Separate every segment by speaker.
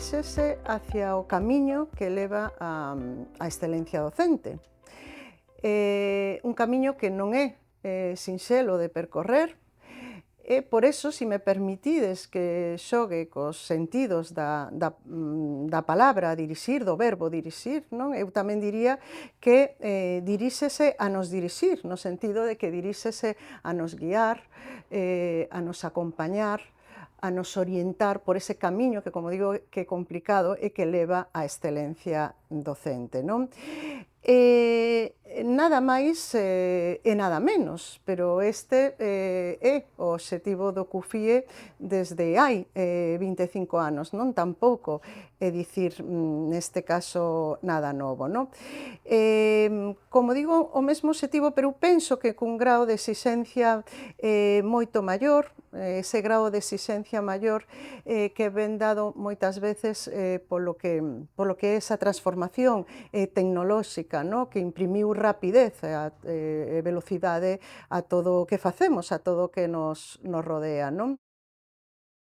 Speaker 1: diríxese hacia o camiño que leva á excelencia docente. Un camiño que non é sinxelo de percorrer, e por eso, se me permitides que xogue cos sentidos da palabra dirixir, do verbo dirixir, non? Eu tamén diría que diríxese a nos dirixir, no sentido de que diríxese a nos guiar, a nos acompañar, a nos orientar por ese camiño que, como digo, que é complicado e que leva á excelencia docente, non? Nada máis e nada menos, pero este é o obxectivo do CUFIE desde hai 25 anos, non? Tampouco é dicir, neste caso, nada novo, non? Como digo, o mesmo obxectivo, pero penso que cun grao de exixencia moito maior, ese grao de exixencia maior que ven dado moitas veces polo que é esa transformación tecnolóxica, no? Que imprimiu rapidez e velocidade a todo o que facemos, a todo o que nos rodea, non?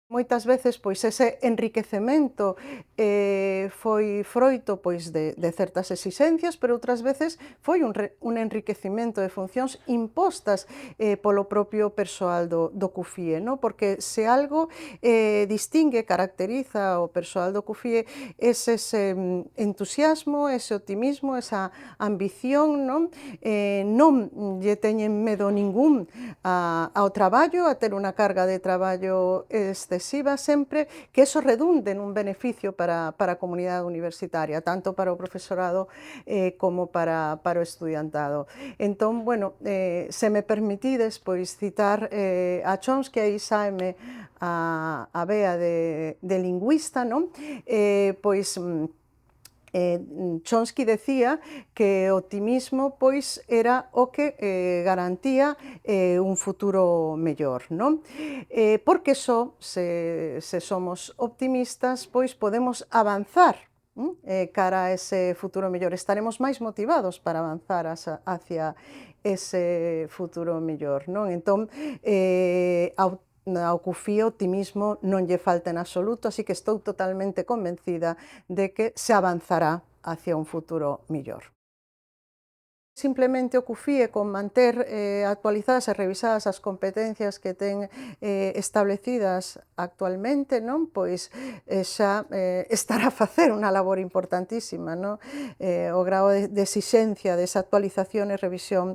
Speaker 1: Moitas veces, pois, ese enriquecemento foi froito, pois, de certas exixencias, pero outras veces foi un enriquecemento de funcións impostas polo propio persoal do CUFIE, non? Porque se algo distingue, caracteriza o persoal do CUFIE, ese entusiasmo, ese optimismo, esa ambición, non? Non lle teñen medo ningún ao traballo, a ter unha carga de traballo excesiva sempre, que eso redunde nun beneficio para a comunidade universitaria, tanto para o profesorado como para o estudiantado. Entón, bueno, se me permitides, pois, citar a Chomsky, aí sáeme a vea de lingüista, non? Pois, Chomsky decía que o optimismo, pois, era o que garantía un futuro mellor, non? Porque só se somos optimistas, pois podemos avanzar cara a ese futuro mellor, estaremos máis motivados para avanzar hacia ese futuro mellor, non? Entón, ao CUFIE optimismo non lle falta en absoluto, así que estou totalmente convencida de que se avanzará hacia un futuro mellor. Simplemente o CUFIE, con manter actualizadas e revisadas as competencias que ten establecidas actualmente, non? Pois xa estará a facer unha labor importantísima, non? O grao de exixencia desa actualización e revisión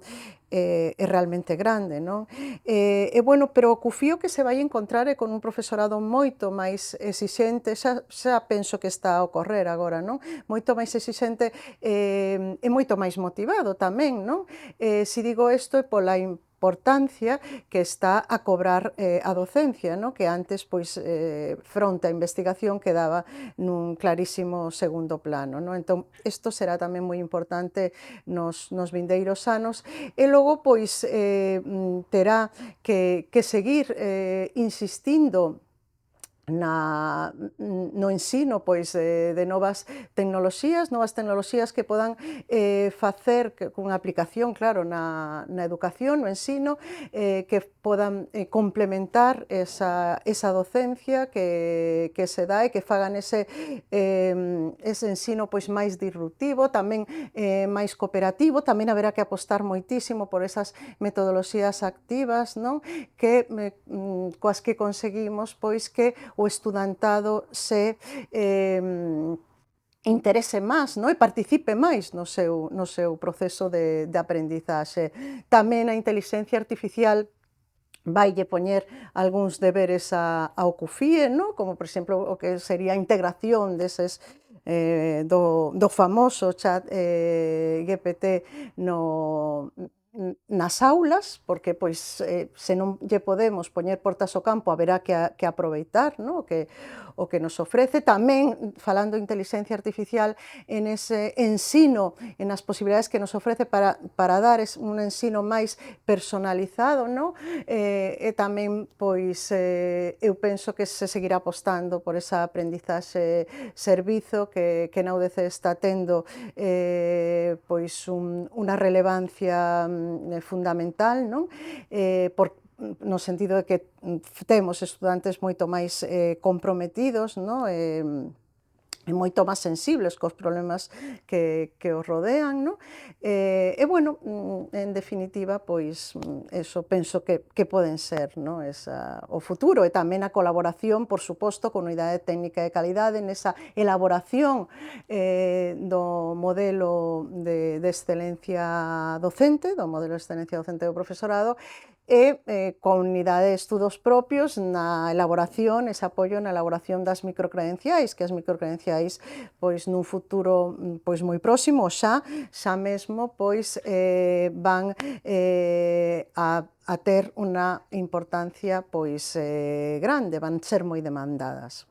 Speaker 1: é realmente grande, non? Bueno, pero o CUFIE o que se vai encontrar é con un profesorado moito máis exixente, xa penso que está a ocorrer agora, non? Moito máis exixente e moito máis motivado tamén, non? Se digo isto é pola importancia que está a cobrar a docencia, non? Que antes, pois, fronte á investigación quedaba nun clarísimo segundo plano, non? Entón, isto será tamén moi importante nos vindeiros anos e logo, pois, terá que seguir insistindo no ensino, pois, de novas tecnoloxías que podan facer cunha aplicación, claro, na educación, no ensino, que podan complementar esa docencia que se dá e que fagan ese ensino, pois, máis disruptivo, tamén máis cooperativo. Tamén haberá que apostar moitísimo por esas metodoloxías activas, non? Que coas que conseguimos, pois, que o estudantado se interese máis, non? E participe máis no seu proceso de aprendizaxe. Tamén a intelixencia artificial vaille poñer algúns deberes ao CUFIE, non? Como, por exemplo, o que sería a integración deses do famoso chat GPT nas aulas, porque, pois, se non lle podemos poñer portas ao campo, haberá que aproveitar, non? O que nos ofrece. Tamén, falando de inteligencia artificial, en ese ensino, en as posibilidades que nos ofrece para dar un ensino máis personalizado, non? E tamén, pois, eu penso que se seguirá apostando por esa aprendizaxe servizo que na UDC está tendo pois unha relevancia fundamental, non? No sentido de que temos estudantes moito máis comprometidos, non? e moito máis sensibles cos problemas que os rodean, non? E bueno, en definitiva, pois, eso penso que poden ser, non? O futuro e tamén a colaboración, por suposto, con Unidade Técnica de Calidade nesa elaboración do modelo de excelencia docente, do modelo de excelencia docente do profesorado, e coa unidade de estudos propios na elaboración, ese apoio na elaboración das microcredenciais, que as microcredenciais, pois nun futuro pois moi próximo, xa mesmo, pois van a ter unha importancia pois grande, van ser moi demandadas.